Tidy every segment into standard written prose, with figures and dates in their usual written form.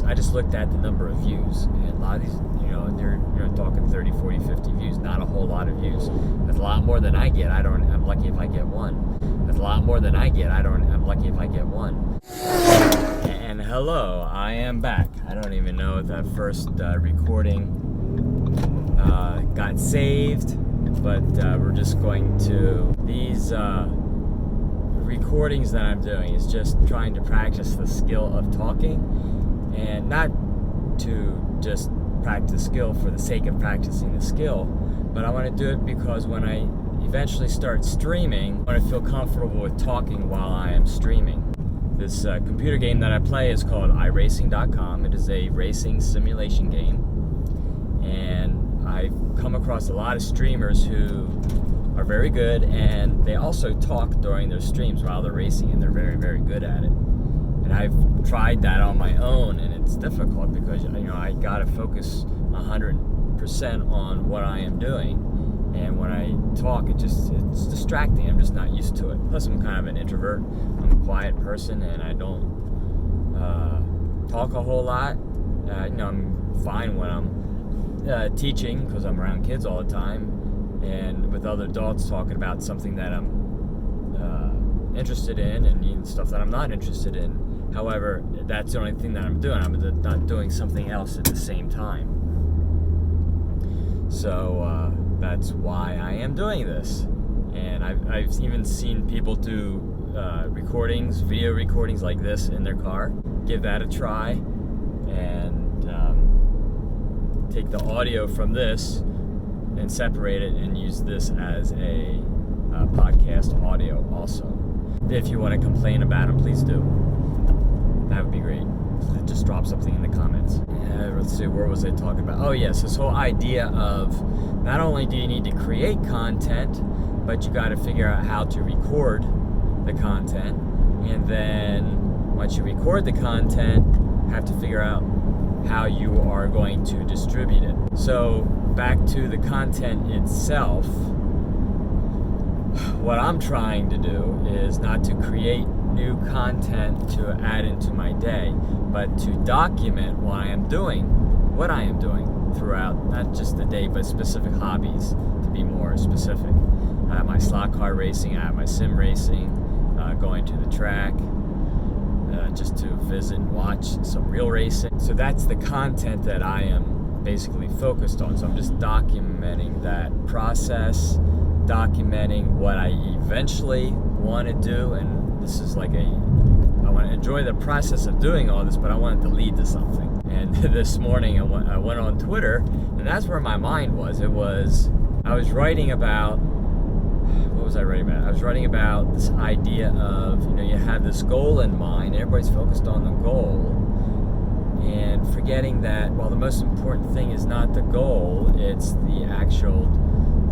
I just looked at the number of views, and a lot of these, they're talking 30, 40, 50 views, not a whole lot of views. That's a lot more than I get. I'm lucky if I get one. That's a lot more than I get. I'm lucky if I get one. And hello, I am back. I don't even know if that first recording got saved, but we're just going to, these recordings that I'm doing is just trying to practice the skill of talking, and not to just practice skill for the sake of practicing the skill, but I want to do it because when I eventually start streaming, I want to feel comfortable with talking while I am streaming. This computer game that I play is called iRacing.com. It is a racing simulation game, and I've come across a lot of streamers who are very good, and they also talk during their streams while they're racing, and they're very, very good at it. And I've tried that on my own, and it's difficult because I gotta focus 100% on what I am doing, and when I talk, it's distracting. I'm just not used to it. Plus, I'm kind of an introvert. I'm a quiet person, and I don't talk a whole lot. I'm fine when I'm teaching because I'm around kids all the time, and with other adults talking about something that I'm interested in, and stuff that I'm not interested in. However, that's the only thing that I'm doing. I'm not doing something else at the same time. So that's why I am doing this. And I've even seen people do video recordings like this in their car. Give that a try, and take the audio from this and separate it and use this as a podcast audio also. If you want to complain about them, please do. That would be great. Just drop something in the comments. Let's see, where was I talking about? Oh yes, this whole idea of not only do you need to create content, but you got to figure out how to record the content, and then once you record the content, have to figure out how you are going to distribute it. So back to the content itself, what I'm trying to do is not to create new content to add into my day, but to document what I am doing throughout, not just the day, but specific hobbies, to be more specific. I have my slot car racing, I have my sim racing, going to the track, just to visit and watch some real racing. So that's the content that I am basically focused on. So I'm just documenting that process, documenting what I eventually want to do, and this is like I want to enjoy the process of doing all this, but I want it to lead to something. And this morning I went on Twitter, and that's where my mind was. I was writing about, what was I writing about? I was writing about this idea of, you have this goal in mind, everybody's focused on the goal, and forgetting that, well, the most important thing is not the goal, it's the actual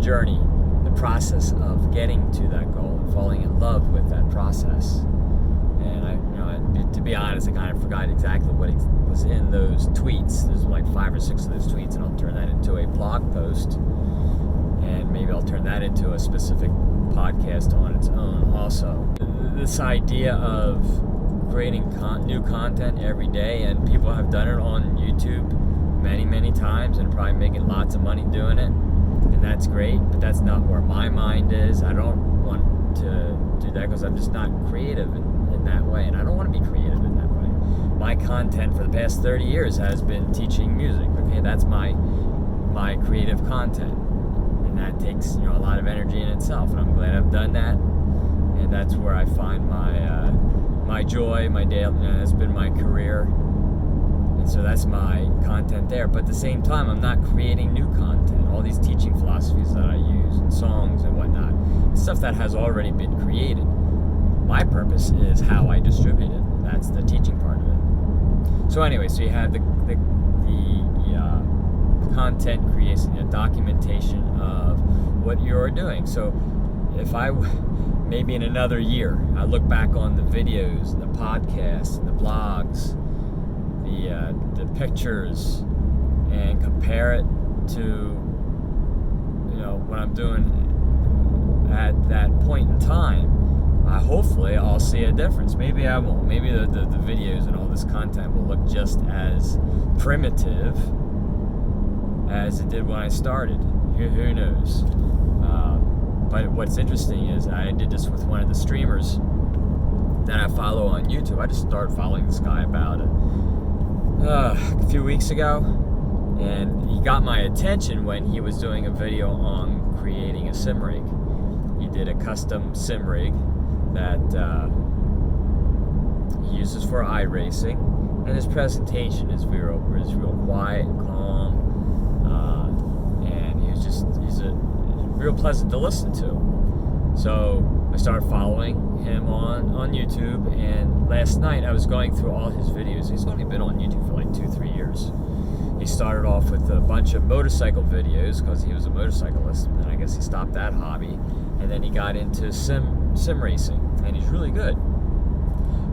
journey, the process of getting to that goal, and falling in love with that process. And to be honest, I kind of forgot exactly what was in those tweets. There's like 5 or 6 of those tweets, and I'll turn that into a blog post, and maybe I'll turn that into a specific podcast on its own also. This idea of creating new content every day, and people have done it on YouTube many times and probably making lots of money doing it, and that's great, but that's not where my mind is. I don't want to do that because I'm just not creative in that way, and I don't want to be creative in that way. My content for the past 30 years has been teaching music. Okay, that's my creative content, and that takes a lot of energy in itself, and I'm glad I've done that, and that's where I find my joy, my daily. That's been my career, and so that's my content there. But at the same time, I'm not creating new content. All these teaching philosophies that I use, and songs and whatnot, stuff that has already been created. My purpose is how I distribute it. That's the teaching part of it. So anyway, so you have the content creation, documentation of what you're doing. So if maybe in another year, I look back on the videos, and the podcasts, and the blogs, the pictures, and compare it to what I'm doing at that point in time, hopefully I'll see a difference. Maybe I won't. Maybe the videos and all this content will look just as primitive as it did when I started. Who knows? But what's interesting is I did this with one of the streamers that I follow on YouTube. I just started following this guy about a few weeks ago, and he got my attention when he was doing a video on creating a sim rig. He did a custom sim rig that he uses for iRacing, and his presentation is real quiet and calm, and he's a real pleasant to listen to. So I started following him on YouTube, and last night I was going through all his videos. He's only been on YouTube for like 2-3 years. He started off with a bunch of motorcycle videos because he was a motorcyclist, and I guess he stopped that hobby, and then he got into sim racing, and he's really good.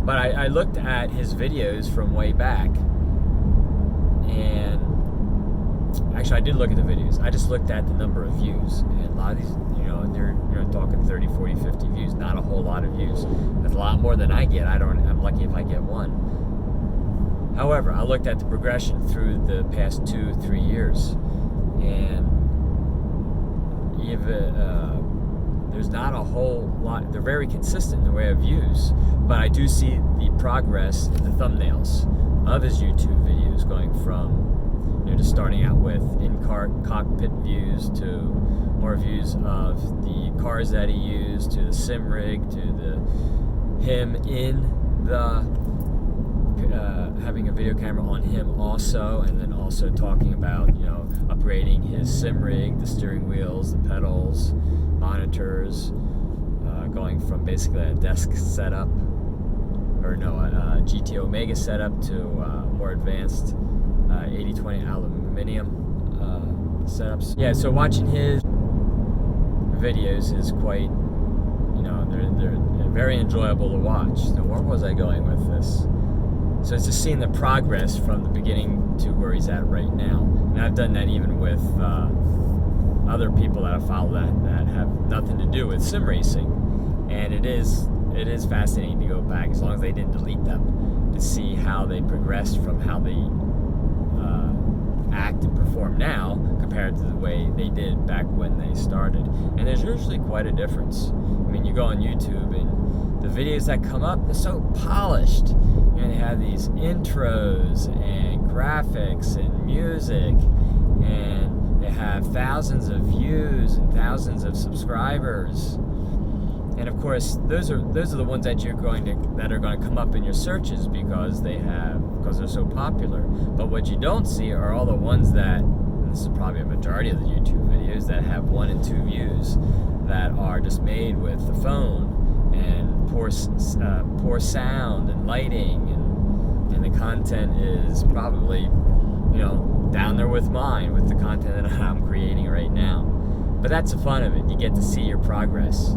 But I looked at his videos from way back, and actually I did look at the videos. I just looked at the number of views, and a lot of these, they're talking 30, 40, 50 views, not a whole lot of views. That's a lot more than I get. I'm lucky if I get one. However, I looked at the progression through the past 2-3 years, and even there's not a whole lot. They're very consistent in the way of views, but I do see the progress in the thumbnails of his YouTube videos, going from just starting out with in-car cockpit views to more views of the cars that he used, to the sim rig, to him in the having a video camera on him also, and then also talking about upgrading his sim rig, the steering wheels, the pedals, monitors, going from basically a desk setup, or no, a GT Omega setup, to more advanced 80/20 aluminum setups. Yeah, so watching his videos is quite, they're very enjoyable to watch. So where was I going with this? So it's just seeing the progress from the beginning to where he's at right now. And I've done that even with other people that I follow that have nothing to do with sim racing. And it is fascinating to go back, as long as they didn't delete them, to see how they progressed from how they act and perform now compared to the way they did back when they started. And there's usually quite a difference. I mean, you go on YouTube and the videos that come up, they're so polished. They have these intros and graphics and music, and they have thousands of views and thousands of subscribers. And of course, those are the ones that are going to come up in your searches because they're so popular. But what you don't see are all the ones that, and this is probably a majority of the YouTube videos, that have 1 and 2 views, that are just made with the phone and poor sound and lighting, and the content is probably down there with mine, with the content that I'm creating right now. But that's the fun of it. You get to see your progress.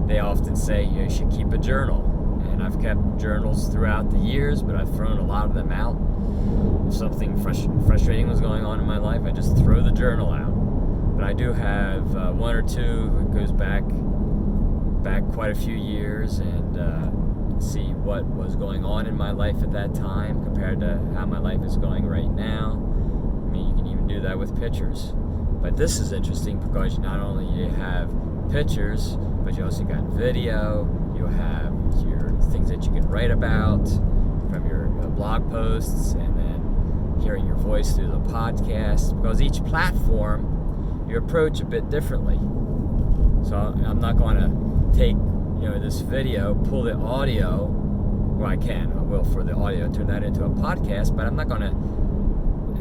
They often say you should keep a journal, and I've kept journals throughout the years, but I've thrown a lot of them out. If something frustrating was going on in my life, I just throw the journal out. But I do have 1 or 2 that goes back quite a few years, and see what was going on in my life at that time compared to how my life is going right now. I mean, you can even do that with pictures. But this is interesting because not only do you have pictures, but you also got video, you have your things that you can write about from your blog posts, and then hearing your voice through the podcast, because each platform you approach a bit differently. So I'm not going to take this video, pull the audio, well, I will for the audio, turn that into a podcast, but I'm not going to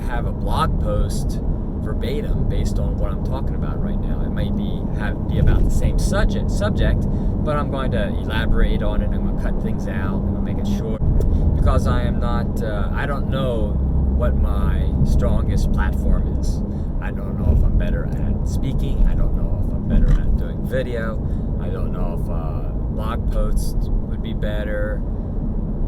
have a blog post verbatim based on what I'm talking about right now. It might be about the same subject, but I'm going to elaborate on it. I'm going to cut things out. I'm going to make it short, because I am not. I don't know what my strongest platform is. I don't know if I'm better at speaking. I don't know if I'm better at doing video. I don't know if blog posts would be better.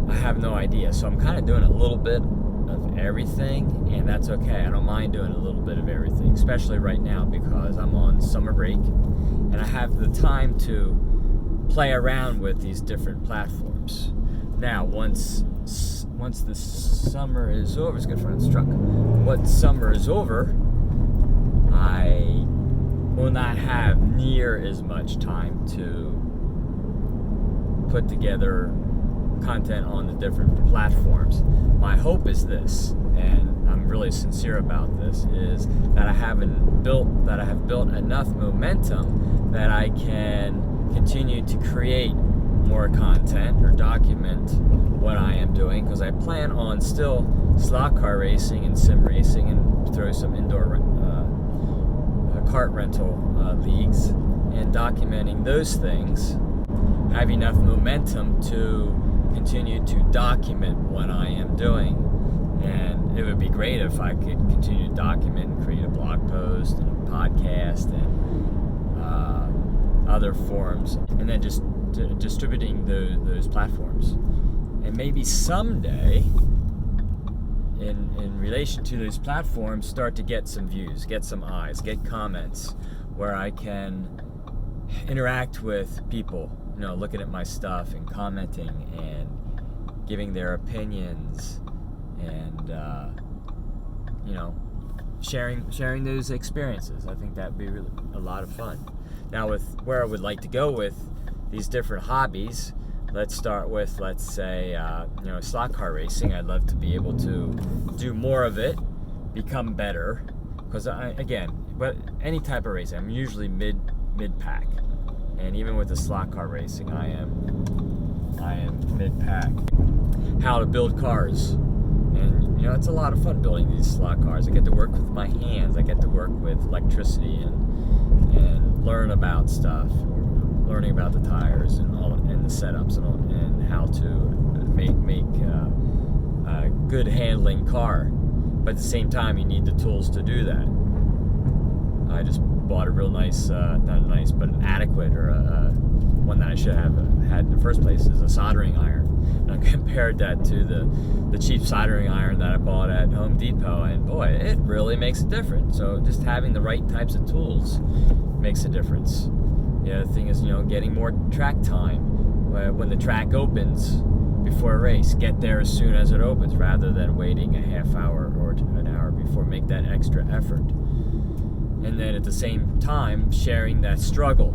I have no idea. So I'm kind of doing a little bit of everything, and that's okay. I don't mind doing a little bit of everything, especially right now because I'm on summer break and I have the time to play around with these different platforms. Now, once the summer is over, it's good for a truck. Once summer is over, I will not have near as much time to put together content on the different platforms. My hope is this, and I'm really sincere about this, is that I have built enough momentum that I can continue to create more content or document what I am doing, because I plan on still slot car racing and sim racing and throw some indoor kart rental leagues, and documenting those things, have enough momentum to continue to document what I am doing. And it would be great if I could continue to document and create a blog post and a podcast and other forums, and then just distributing those platforms. And maybe someday, in relation to those platforms, start to get some views, get some eyes, get comments, where I can interact with people, looking at my stuff and commenting and giving their opinions, and sharing those experiences. I think that'd be really a lot of fun. Now, with where I would like to go with these different hobbies, let's start with, let's say, slot car racing. I'd love to be able to do more of it, become better, because but any type of racing, I'm usually mid-pack, and even with the slot car racing, I am mid-pack. How to build cars, and it's a lot of fun building these slot cars. I get to work with my hands. I get to work with electricity and learn about stuff, learning about the tires and the setups and how to make a good handling car. But at the same time, you need the tools to do that. I just bought a real nice, not nice, but an adequate, or one that I should have had in the first place, is a soldering iron. And I compared that to the cheap soldering iron that I bought at Home Depot, and boy, it really makes a difference. So just having the right types of tools makes a difference. The other thing is, getting more track time. When the track opens before a race, get there as soon as it opens, rather than waiting a half hour or an hour before. Make that extra effort. And then at the same time, sharing that struggle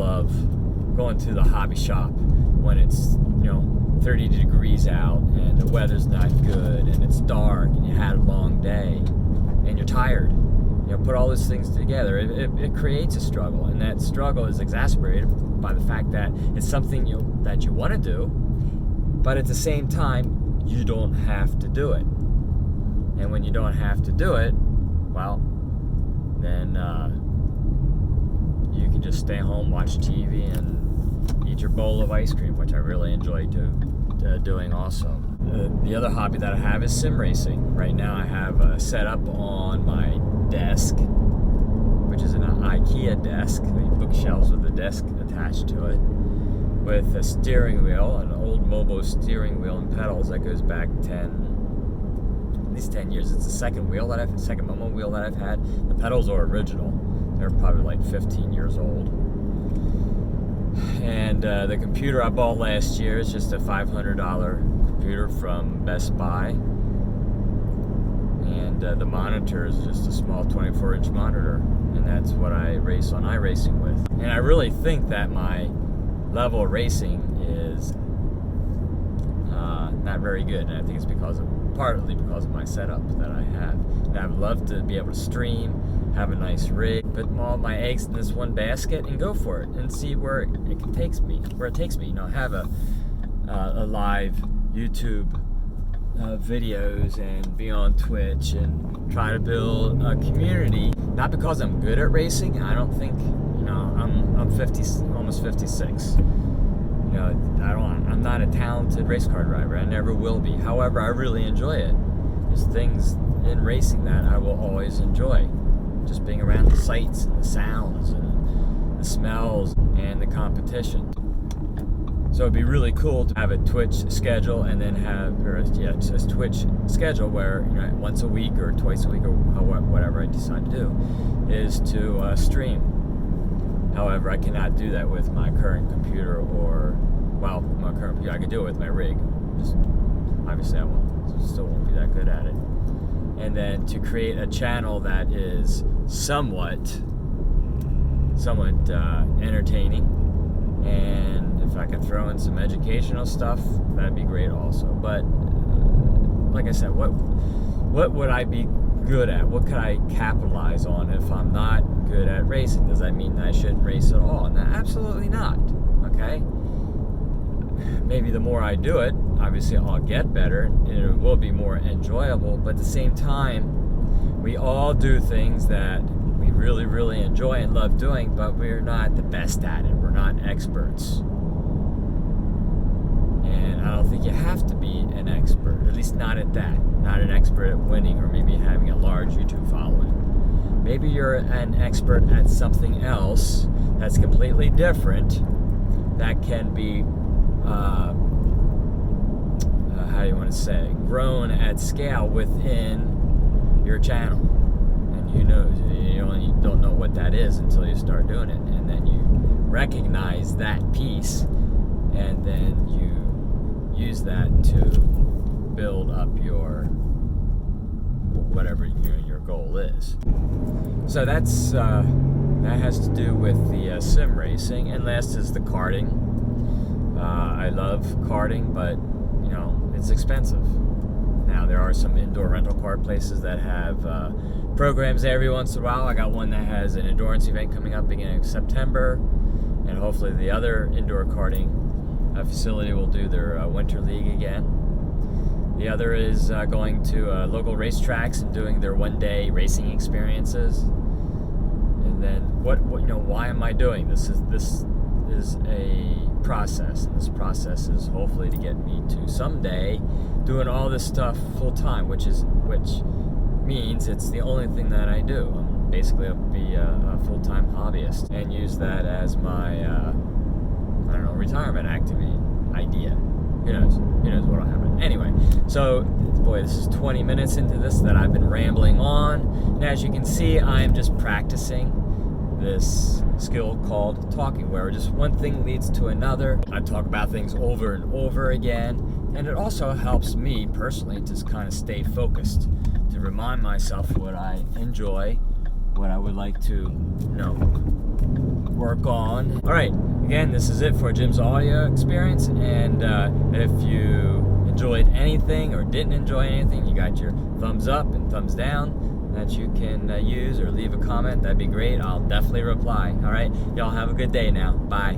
of going to the hobby shop when it's 30 degrees out and the weather's not good and it's dark and you had a long day and you're tired. Put all those things together. It creates a struggle, and that struggle is exacerbated by the fact that it's something that you want to do, but at the same time, you don't have to do it. And when you don't have to do it, well, then you can just stay home, watch TV, and eat your bowl of ice cream, which I really enjoy doing also. The other hobby that I have is sim racing. Right now I have a setup on my desk, which is an IKEA desk, bookshelves with a desk attached to it, with a steering wheel, an old Mobo steering wheel and pedals that goes back at least 10 years. It's the second Momo wheel that I've had. The pedals are original. They're probably like 15 years old. And the computer I bought last year is just a $500 computer from Best Buy. And the monitor is just a small 24-inch monitor. And that's what I race on iRacing with. And I really think that my level of racing is not very good. And I think it's partly because of my setup that I have. And I would love to be able to stream, have a nice rig, put all my eggs in this one basket and go for it and see where it takes me. Have a live YouTube videos and be on Twitch and try to build a community. Not because I'm good at racing. I don't think, I'm 50, almost 56. I'm not a talented race car driver. I never will be. However, I really enjoy it. There's things in racing that I will always enjoy. Just being around the sights and the sounds and the smells and the competition. So it'd be really cool to have a Twitch schedule, and then a Twitch schedule where once a week or twice a week or whatever I decide to do is to stream. However, I cannot do that with my current computer or, well, my current computer. I could do it with my rig. Just, obviously, still won't be that good at it. And then to create a channel that is somewhat entertaining, and if I can throw in some educational stuff, that'd be great also. But like I said, what would I be good at? What could I capitalize on if I'm not good at racing? Does that mean that I shouldn't race at all? No, absolutely not. Okay? Maybe the more I do it, obviously I'll get better, and it will be more enjoyable, but at the same time, we all do things that we really, really enjoy and love doing, but we're not the best at it. We're not experts. And I don't think you have to be an expert, at least not at that. Not an expert at winning or maybe having a large YouTube following. Maybe you're an expert at something else that's completely different, that can be how do you want to say, grown at scale within your channel. And you don't know what that is until you start doing it, and then you recognize that piece, and then you use that to build up your whatever your goal is. So that's that has to do with the sim racing. And last is the karting. I love karting, but it's expensive. Now there are some indoor rental kart places that have programs every once in a while. I got one that has an endurance event coming up beginning of September, and hopefully the other indoor karting facility will do their winter league again. The other is going to local racetracks and doing their one-day racing experiences. And then why am I doing this? This is a process, and this process is hopefully to get me to someday doing all this stuff full time, which means it's the only thing that I do. I'm basically be a full-time hobbyist and use that as my retirement activity idea. Who knows what'll happen. Anyway, so boy, this is 20 minutes into this that I've been rambling on, and as you can see, I am just practicing this skill called talking, where just one thing leads to another. I talk about things over and over again, and it also helps me personally to kind of stay focused, to remind myself what I enjoy, what I would like to work on. All right, again, this is it for Jim's audio experience, and if you enjoyed anything or didn't enjoy anything, you got your thumbs up and thumbs down that you can use, or leave a comment. That'd be great. I'll definitely reply. All right, y'all have a good day now. Bye.